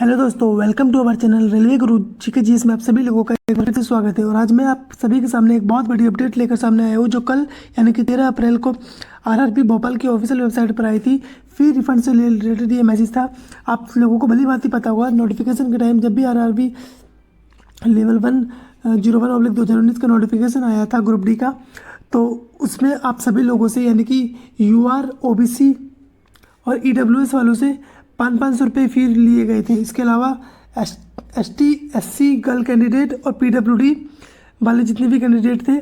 Hello दोस्तों, welcome to our channel railway Guru ji के। इसमें आप सभी लोगों का एक बार फिर से स्वागत है। और आज मैं आप सभी के सामने एक बहुत बड़ी अपडेट लेकर सामने आया हूँ, जो कल यानी कि 13 अप्रैल को आरआरबी भोपाल की ऑफिशियल वेबसाइट पर आई थी। फी रिफंड से रिलेटेड ये मैसेज था। आप लोगों को भली बात ही पता होगा, नोटिफिकेशन के टाइम जब भी आरआरबी लेवल 101/2019 का नोटिफिकेशन आया था ग्रुप डी का, तो उसमें आप सभी लोगों से यानी कि यूआर, ओबीसी और ईडब्ल्यूएस वालों से 500 रुपये फी लिए गए थे। इसके अलावा एसटी, एससी गर्ल कैंडिडेट और पीडब्ल्यूडी वाले जितने भी कैंडिडेट थे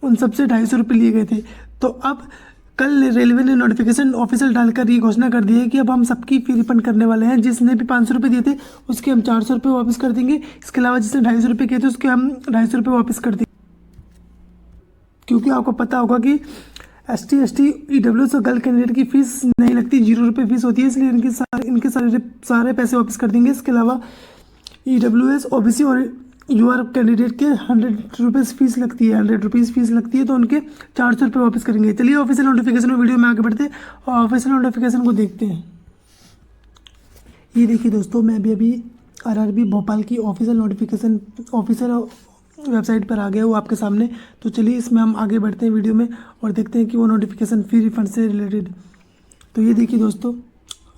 उन सबसे 250 रुपये लिए गए थे। तो अब कल रेलवे ने नोटिफिकेशन ऑफिशियल डालकर ये घोषणा कर दी है कि अब हम सबकी फी रिफंड करने वाले हैं। जिसने भी 500 रुपये दिए थे उसके हम 400 रुपये वापस कर देंगे। इसके अलावा जिसने 250 रुपये किए थे उसके हम 250 रुपये वापस कर देंगे। क्योंकि आपको पता होगा कि एसटी, ईडब्ल्यूएस और गर्ल कैंडिडेट की फीस नहीं लगती, 0 रुपये फीस होती है, इसलिए इनके सारे पैसे वापस कर देंगे। इसके अलावा ईडब्ल्यूएस, ओबीसी और यूआर कैंडिडेट के 100 रुपीज़ फीस लगती है, 100 रुपीज़ फीस लगती है, तो उनके 400 रुपये वापस करेंगे। चलिए ऑफिशियल नोटिफिकेशन में वीडियो में आगे बढ़ते हैं और ऑफिशियल नोटिफिकेशन को देखते हैं। ये देखिए दोस्तों, मैं अभी आरआरबी भोपाल की ऑफिशियल नोटिफिकेशन ऑफिशियल वेबसाइट पर आ गया हूँ आपके सामने। तो चलिए इसमें हम आगे बढ़ते हैं वीडियो में और देखते हैं कि वो नोटिफिकेशन फी रिफंड से रिलेटेड। तो ये देखिए दोस्तों,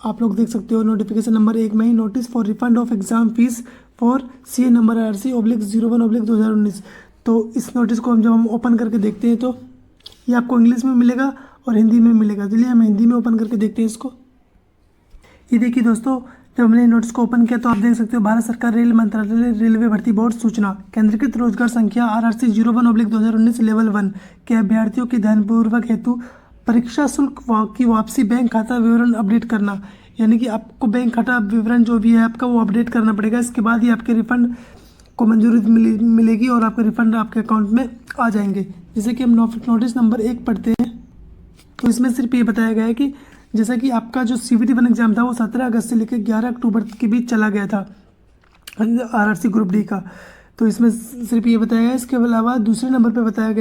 आप लोग देख सकते हो नोटिफिकेशन नंबर 1 में ही, notice for refund of exam fees for CA number RC/01/2019। तो इस नोटिस को जब हम ओपन करके देखते हैं तो ये आपको इंग्लिश में मिलेगा और हिंदी में मिलेगा। चलिए हम हिंदी में ओपन करके देखते हैं इसको। ये देखिए दोस्तों, जब हमने नोटिस को ओपन किया तो आप देख सकते हो, भारत सरकार रेल मंत्रालय रेलवे भर्ती बोर्ड सूचना, केंद्रीकृत रोजगार संख्या RRC/01/2019 लेवल 1 के अभ्यर्थियों की ध्यानपूर्वक हेतु परीक्षा शुल्क की वापसी बैंक खाता विवरण अपडेट करना। यानी कि आपको बैंक खाता विवरण जो भी है आपका वो अपडेट करना पड़ेगा। इसके बाद ही आपके रिफंड को मंजूरी मिलेगी और आपका रिफंड आपके अकाउंट में आ जाएंगे। जैसे कि हम नोटिस नंबर 1 पढ़ते हैं तो इसमें सिर्फ ये बताया गया है कि जैसा कि आपका जो CVT 1 एग्जाम था वो 17 अगस्त से लेकर 11 अक्टूबर के बीच चला गया था RRC ग्रुप डी का। तो इसमें सिर्फ ये बताया गया है। इसके अलावा दूसरे नंबर पे बताया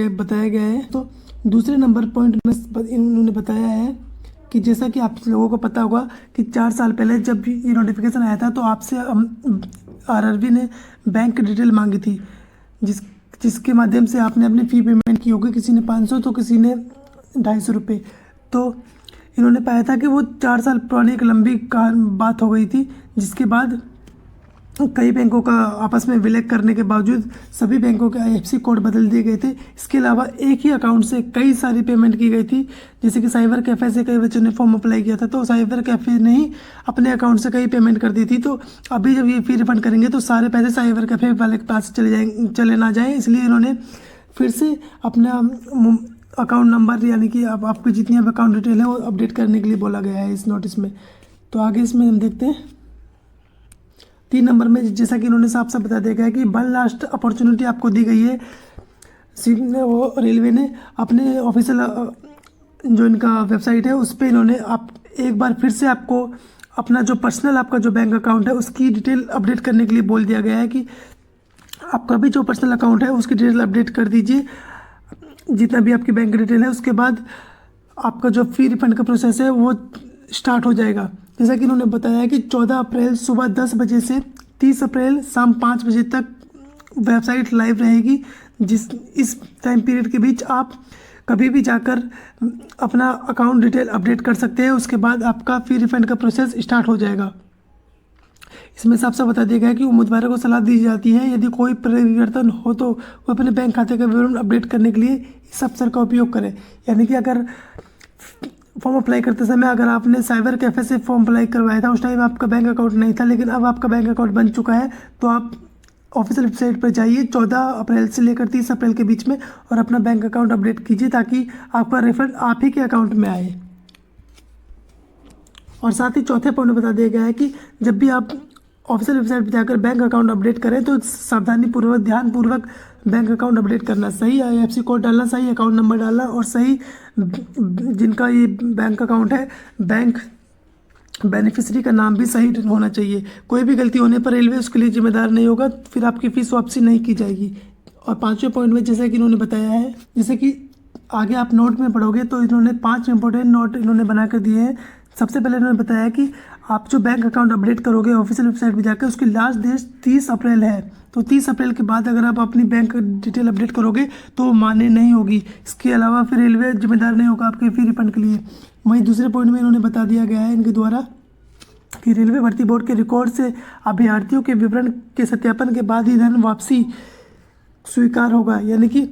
गया है। तो दूसरे नंबर पॉइंट में इन्होंने बताया है कि जैसा कि आप लोगों को पता होगा कि 4 साल पहले जब ये नोटिफिकेशन आया था तो आपसे आरआरबी ने बैंक डिटेल मांगी थी, जिसके माध्यम से आपने अपनी फ़ी पेमेंट की होगी। किसी ने 500 तो किसी ने 250 रुपये। तो इन्होंने पाया था कि वो 4 साल पुरानी एक लंबी बात हो गई थी, जिसके बाद कई बैंकों का आपस में विलय करने के बावजूद सभी बैंकों के IFSC कोड बदल दिए गए थे। इसके अलावा एक ही अकाउंट से कई सारी पेमेंट की गई थी। जैसे कि साइबर कैफ़े से कई बच्चों ने फॉर्म अप्लाई किया था, तो साइबर कैफ़े ने ही अपने अकाउंट से कई पेमेंट कर दी थी। तो अभी जब ये फी रिफंड करेंगे तो सारे पैसे साइबर कैफ़े वाले के पास चले ना जाएँ, इसलिए इन्होंने फिर से अपना अकाउंट नंबर यानी कि अब आपकी जितनी अब अकाउंट डिटेल है वो अपडेट करने के लिए बोला गया है इस नोटिस में। तो आगे इसमें हम देखते हैं 3 नंबर में, जैसा कि इन्होंने साफ साफ बता दिया गया है कि वन लास्ट अपॉर्चुनिटी आपको दी गई है। वो रेलवे ने अपने ऑफिशियल जो इनका वेबसाइट है उस पर इन्होंने आप एक बार फिर से आपको अपना जो पर्सनल आपका जो बैंक अकाउंट है उसकी डिटेल अपडेट करने के लिए बोल दिया गया है कि आपका भी जो पर्सनल अकाउंट है उसकी डिटेल अपडेट कर दीजिए, जितना भी आपकी बैंक डिटेल है। उसके बाद आपका जो फी रिफंड का प्रोसेस है वो स्टार्ट हो जाएगा। जैसा कि इन्होंने बताया है कि 14 अप्रैल सुबह 10 बजे से 30 अप्रैल शाम 5 बजे तक वेबसाइट लाइव रहेगी। इस टाइम पीरियड के बीच आप कभी भी जाकर अपना अकाउंट डिटेल अपडेट कर सकते हैं। उसके बाद आपका फी रिफंड का प्रोसेस स्टार्ट हो जाएगा। इसमें साफ साफ बता दिया गया है कि उम्मीदवारों को सलाह दी जाती है यदि कोई परिवर्तन हो तो वो अपने बैंक खाते का विवरण अपडेट करने के लिए इस अवसर का उपयोग करें। यानी कि अगर फॉर्म अप्लाई करते समय अगर आपने साइबर कैफ़े से फॉर्म अप्लाई करवाया था, उस टाइम आपका बैंक अकाउंट नहीं था, लेकिन अब आपका बैंक अकाउंट बन चुका है, तो आप ऑफिशियल वेबसाइट पर जाइए 14 अप्रैल से लेकर 30 अप्रैल के बीच में और अपना बैंक अकाउंट अपडेट कीजिए ताकि आपका रिफंड आप ही के अकाउंट में आए। और साथ ही चौथे पॉइंट में बता दिया गया है कि जब भी आप ऑफिशियल वेबसाइट पर जाकर बैंक अकाउंट अपडेट करें तो सावधानीपूर्वक ध्यानपूर्वक बैंक अकाउंट अपडेट करना, सही IFSC कोड डालना, सही अकाउंट नंबर डालना और सही जिनका ये बैंक अकाउंट है बैंक बेनिफिशियरी का नाम भी सही होना चाहिए। कोई भी गलती होने पर रेलवे उसके लिए जिम्मेदार नहीं होगा, फिर आपकी फ़ीस वापसी नहीं की जाएगी। और 5वें पॉइंट में जैसा कि इन्होंने बताया है, जैसे कि आगे आप नोट में पढ़ोगे तो इन्होंने 5 इंपॉर्टेंट नोट इन्होंने बना कर दिए हैं। सबसे पहले इन्होंने बताया कि आप जो बैंक अकाउंट अपडेट करोगे ऑफिशियल वेबसाइट पे जाकर, उसकी लास्ट डेट 30 अप्रैल है। तो 30 अप्रैल के बाद अगर आप अपनी बैंक डिटेल अपडेट करोगे तो वो मान्य नहीं होगी। इसके अलावा फिर रेलवे जिम्मेदार नहीं होगा आपके फी रिफंड के लिए। वहीं दूसरे पॉइंट में इन्होंने बता दिया गया है इनके द्वारा कि रेलवे भर्ती बोर्ड के रिकॉर्ड से अभ्यर्थियों के विवरण के सत्यापन के बाद ही धन वापसी स्वीकार होगा। यानी कि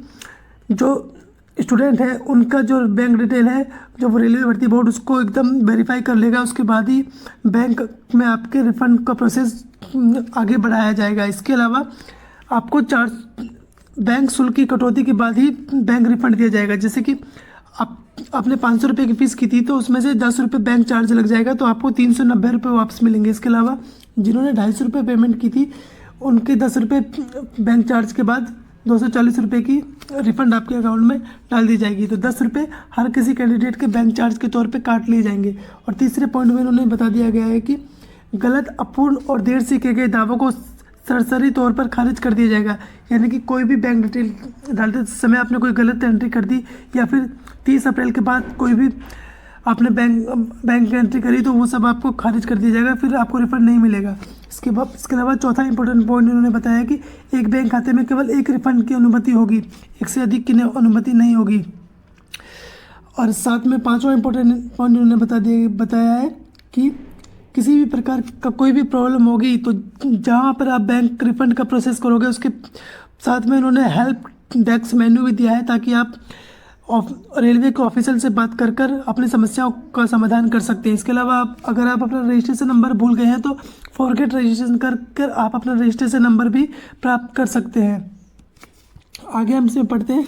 जो स्टूडेंट है उनका जो बैंक डिटेल है, जो वो रेलवे भर्ती बोर्ड उसको एकदम वेरीफाई कर लेगा, उसके बाद ही बैंक में आपके रिफंड का प्रोसेस आगे बढ़ाया जाएगा। इसके अलावा आपको बैंक शुल्क की कटौती के बाद ही बैंक रिफंड दिया जाएगा। जैसे कि आपने 500 रुपये की फ़ीस की थी तो उसमें से 10 रुपये बैंक चार्ज लग जाएगा, तो आपको 390 रुपये वापस मिलेंगे। इसके अलावा जिन्होंने 250 रुपये पेमेंट की थी उनके 10 रुपये बैंक चार्ज के बाद 240 रुपये की रिफंड आपके अकाउंट में डाल दी जाएगी। तो 10 रुपये हर किसी कैंडिडेट के बैंक चार्ज के तौर पे काट लिए जाएंगे। और तीसरे पॉइंट में उन्होंने बता दिया गया है कि गलत, अपूर्ण और देर से किए गए दावों को सरसरी तौर पर खारिज कर दिया जाएगा। यानी कि कोई भी बैंक डिटेल डालते समय आपने कोई गलत एंट्री कर दी या फिर 30 अप्रैल के बाद कोई भी आपने बैंक एंट्री करी तो वो सब आपको खारिज कर दिया जाएगा, फिर आपको रिफंड नहीं मिलेगा। इसके अलावा चौथा इंपॉर्टेंट पॉइंट इन्होंने बताया कि एक बैंक खाते में केवल एक रिफंड की अनुमति होगी, एक से अधिक की अनुमति नहीं होगी। और साथ में पांचवा इंपॉर्टेंट पॉइंट इन्होंने बताया है कि किसी भी प्रकार का कोई भी प्रॉब्लम होगी तो जहाँ पर आप बैंक रिफंड का प्रोसेस करोगे उसके साथ में उन्होंने हेल्प डेस्क मेन्यू भी दिया है, ताकि आप रेलवे के ऑफिसर से बात कर अपनी समस्याओं का समाधान कर सकते हैं। इसके अलावा अगर आप अपना रजिस्ट्रेशन नंबर भूल गए हैं तो फॉरगेट रजिस्ट्रेशन कर आप अपना रजिस्ट्रेशन नंबर भी प्राप्त कर सकते हैं। आगे हम इसमें पढ़ते हैं।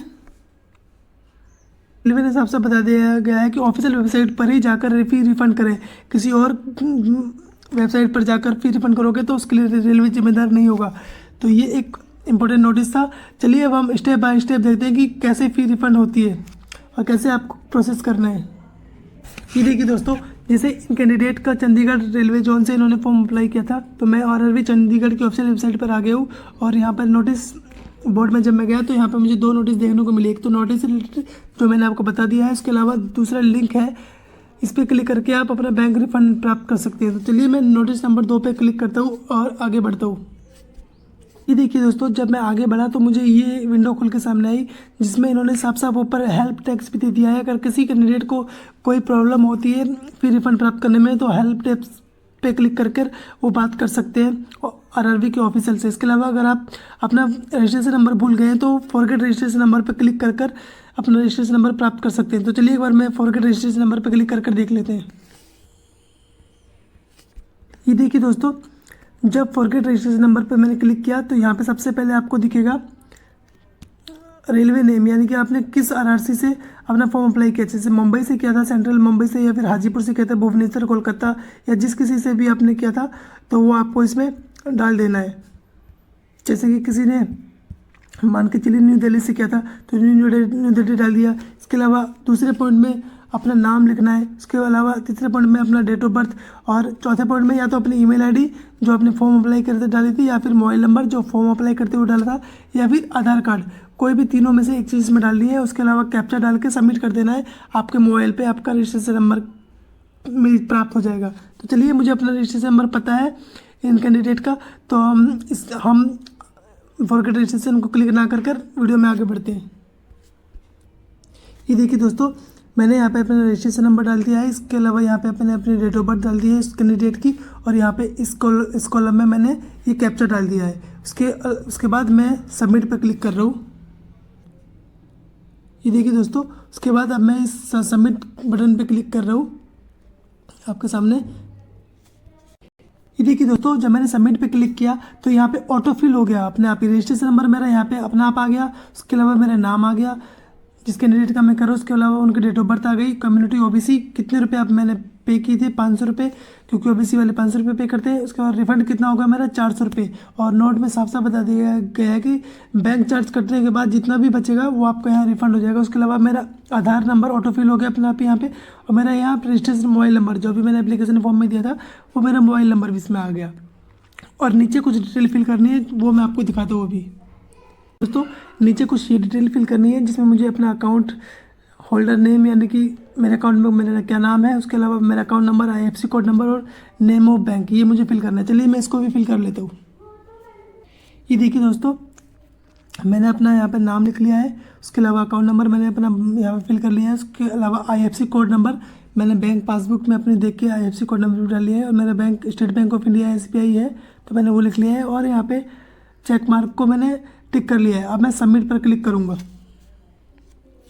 रेलवे ने साफ बता दिया गया है कि ऑफिशियल वेबसाइट पर ही जाकर फी रिफंड करें। किसी और वेबसाइट पर जाकर फी रिफंड करोगे तो उसके लिए रेलवे जिम्मेदार नहीं होगा। तो ये एक इम्पोर्टेंट नोटिस था। चलिए अब हम स्टेप बाय स्टेप देखते हैं कि कैसे फ़ी रिफंड होती है और कैसे आपको प्रोसेस करना है। ये देखिए दोस्तों, जैसे इन कैंडिडेट का चंडीगढ़ रेलवे जोन से इन्होंने फॉर्म अप्लाई किया था, तो मैं RRB चंडीगढ़ की ऑफिशियल वेबसाइट पर आ गया हूँ। और यहाँ पर नोटिस बोर्ड में जब मैं गया तो यहाँ पर मुझे 2 नोटिस देखने को मिले। एक तो नोटिस रिलेटेड जो मैंने आपको बता दिया है, इसके अलावा दूसरा लिंक है, इस पर क्लिक करके आप अपना बैंक रिफंड प्राप्त कर सकते हैं। तो चलिए मैं नोटिस नंबर 2 पे क्लिक करता हूँ और आगे बढ़ता हूँ। ये देखिए दोस्तों, जब मैं आगे बढ़ा तो मुझे ये विंडो खुल के सामने आई, जिसमें इन्होंने साफ साफ ऊपर हेल्प डेस्क भी दे दिया है। अगर किसी कैंडिडेट को कोई प्रॉब्लम होती है फिर रिफंड प्राप्त करने में तो हेल्प डेस्क पे क्लिक कर वो बात कर सकते हैं RRB के ऑफिसर से। इसके अलावा अगर आप अपना रजिस्ट्रेशन नंबर भूल गए हैं तो फॉरगेट रजिस्ट्रेशन नंबर पर क्लिक कर अपना रजिस्ट्रेशन नंबर प्राप्त कर सकते हैं। तो चलिए एक बार मैं फॉरगेट रजिस्ट्रेशन नंबर पर क्लिक कर देख लेते हैं। ये देखिए दोस्तों, जब फॉरगेट रजिस्ट्रेशन नंबर पर मैंने क्लिक किया तो यहाँ पे सबसे पहले आपको दिखेगा रेलवे नेम, यानी कि आपने किस RRC से अपना फॉर्म अप्लाई किया। जैसे मुंबई से किया था, सेंट्रल मुंबई से, या फिर हाजीपुर से किया था, भुवनेश्वर, कोलकाता, या जिस किसी से भी आपने किया था तो वो आपको इसमें डाल देना है। जैसे कि किसी ने मान के चलिए न्यू दिल्ली से किया था तो न्यू दिल्ली डाल दिया। इसके अलावा दूसरे पॉइंट में अपना नाम लिखना है। इसके अलावा तीसरे पॉइंट में अपना डेट ऑफ बर्थ, और चौथे पॉइंट में या तो अपनी ईमेल आईडी जो आपने फॉर्म अप्लाई करते डाली थी, या फिर मोबाइल नंबर जो फॉर्म अप्लाई करते हुए डाला था, या फिर आधार कार्ड, कोई भी तीनों में से एक चीज़ में डालनी है। उसके अलावा कैप्चा डाल के सबमिट कर देना है। आपके मोबाइल पे आपका रजिस्ट्रेशन नंबर प्राप्त हो जाएगा। तो चलिए, मुझे अपना रजिस्ट्रेशन नंबर पता है इन कैंडिडेट का, तो हम फॉरगेट रजिस्ट्रेशन को क्लिक ना कर वीडियो में आगे बढ़ते हैं। ये देखिए दोस्तों, मैंने यहाँ पे अपना रजिस्ट्रेशन नंबर डाल दिया है। इसके अलावा यहाँ पे मैंने अपनी डेट ऑफ बर्थ डाल दी है इस कैंडिडेट की, और यहाँ पे इस कॉलम में मैंने ये कैप्चा डाल दिया है। उसके बाद मैं सबमिट पर क्लिक कर रहा हूँ। ये देखिए दोस्तों, उसके बाद अब मैं इस सबमिट बटन पे क्लिक कर रहा हूँ आपके सामने। ये देखिए दोस्तों, जब मैंने सबमिट पे क्लिक किया तो यहाँ पे ऑटो फिल हो गया अपने आप ही। रजिस्ट्रेशन नंबर मेरा यहाँ पे अपना आप आ गया। उसके अलावा मेरा नाम आ गया जिस कैंडिडेट का मैं कर रहा हूँ। उसके अलावा उनकी डेट ऑफ बर्थ आ गई। कम्युनिटी OBC कितने रुपए अब मैंने पे किए थे, 500 रुपये, क्योंकि OBC वाले 500 रुपये पे करते हैं। उसके बाद रिफंड कितना होगा मेरा, 400 रुपये। और नोट में साफ साफ बता दिया गया है कि बैंक चार्ज कटने के बाद जितना भी बचेगा वो आपको यहाँ रिफंड हो जाएगा। उसके अलावा मेरा आधार नंबर ऑटो फिल हो गया अपने आप यहाँ पे, और मेरा यहाँ रजिस्ट्रेशन मोबाइल नंबर जो भी मैंने एप्लीकेशन फॉर्म में दिया था वो मेरा मोबाइल नंबर भी इसमें आ गया। और नीचे कुछ डिटेल फिल करनी है, वो मैं आपको दिखाता हूँ अभी। दोस्तों, नीचे कुछ डिटेल फिल करनी है जिसमें मुझे अपना अकाउंट होल्डर नेम यानी कि मेरे अकाउंट में मेरा क्या नाम है, उसके अलावा मेरा account number, IFSC code number और नेम ऑफ बैंक, ये मुझे फिल करना है। चलिए मैं इसको भी फिल कर लेता हूँ। ये देखिए दोस्तों, मैंने अपना यहाँ पे नाम लिख लिया है, उसके अलावा अकाउंट नंबर मैंने अपना यहाँ पे फिल कर लिया है, उसके अलावा IFSC कोड नंबर मैंने बैंक पासबुक में अपने देख के IFSC कोड नंबर डाल लिया है, और मेरा bank state bank of India SBI है तो मैंने वो लिख लिया है, और यहाँ पे चेक मार्क को मैंने टिक कर लिया है। अब मैं सबमिट पर क्लिक करूँगा।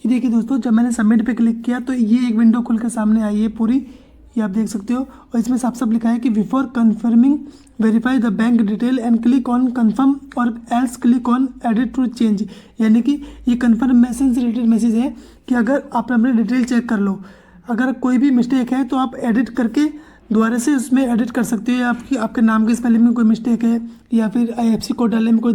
ये देखिए दोस्तों, जब मैंने सबमिट पे क्लिक किया तो ये एक विंडो खुल के सामने आई है पूरी, ये आप देख सकते हो, और इसमें साफ साफ लिखा है कि before confirming verify the bank detail and click on confirm or else click on edit to change. यानी कि ये कन्फर्म मैसेज से रिलेटेड मैसेज है कि अगर आप अपने डिटेल चेक कर लो, अगर कोई भी मिस्टेक है तो आप एडिट करके दोबारा से उसमें एडिट कर सकते हो, या आपके नाम के स्पेलिंग में कोई मिस्टेक है, या फिर IFSC कोड डालने में कोई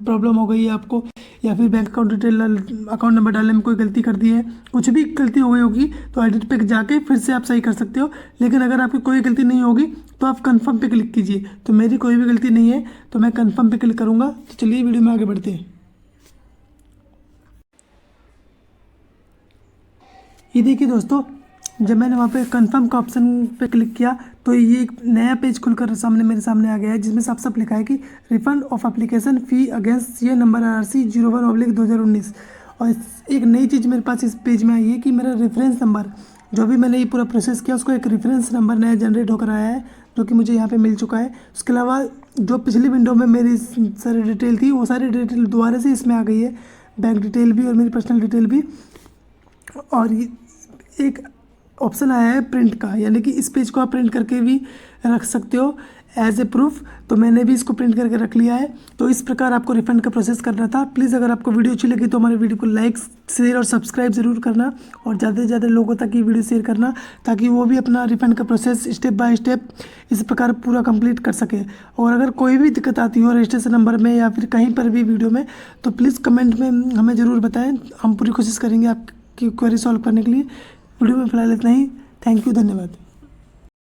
प्रॉब्लम हो गई है आपको, या फिर bank account detail account number डालने में कोई गलती कर दी है, कुछ भी गलती हो गई होगी तो एडिट पे जाके फिर से आप सही कर सकते हो। लेकिन अगर आपकी कोई गलती नहीं होगी तो आप कन्फर्म पे क्लिक कीजिए। तो मेरी कोई भी गलती नहीं है तो मैं कन्फर्म पे क्लिक करूँगा। तो चलिए वीडियो में आगे बढ़ते हैं। ये देखिए दोस्तों, जब मैंने वहाँ पे कन्फर्म का ऑप्शन पे क्लिक किया तो ये एक नया पेज खुलकर मेरे सामने आ गया है, जिसमें साफ साफ लिखा है कि refund of application fee against ये नंबर RRC 01/2019। और एक नई चीज़ मेरे पास इस पेज में आई है कि मेरा रेफरेंस नंबर, जो भी मैंने ये पूरा प्रोसेस किया उसको एक रेफरेंस नंबर नया जनरेट होकर आया है, जो कि मुझे यहाँ पे मिल चुका है। उसके अलावा जो पिछली विंडो में मेरी सारी डिटेल थी वो सारी डिटेल दोबारा से इसमें आ गई है, बैंक डिटेल भी और मेरी पर्सनल डिटेल भी। और ये एक ऑप्शन आया है प्रिंट का, यानी कि इस पेज को आप प्रिंट करके भी रख सकते हो एज ए प्रूफ। तो मैंने भी इसको प्रिंट करके रख लिया है। तो इस प्रकार आपको रिफंड का प्रोसेस करना था। प्लीज़ अगर आपको वीडियो अच्छी लगी तो हमारे वीडियो को लाइक, शेयर और सब्सक्राइब ज़रूर करना, और ज़्यादा से ज़्यादा लोगों तक ये वीडियो शेयर करना, ताकि वो भी अपना रिफंड का प्रोसेस स्टेप बाय स्टेप इस प्रकार पूरा कंप्लीट कर सके। और अगर कोई भी दिक्कत आती हो रजिस्ट्रेशन नंबर में या फिर कहीं पर भी वीडियो में, तो प्लीज़ कमेंट में हमें ज़रूर बताएँ। हम पूरी कोशिश करेंगे आपकी क्वेरी सॉल्व करने के लिए। वीडियो में फिलहाल इतना ही। थैंक यू, धन्यवाद।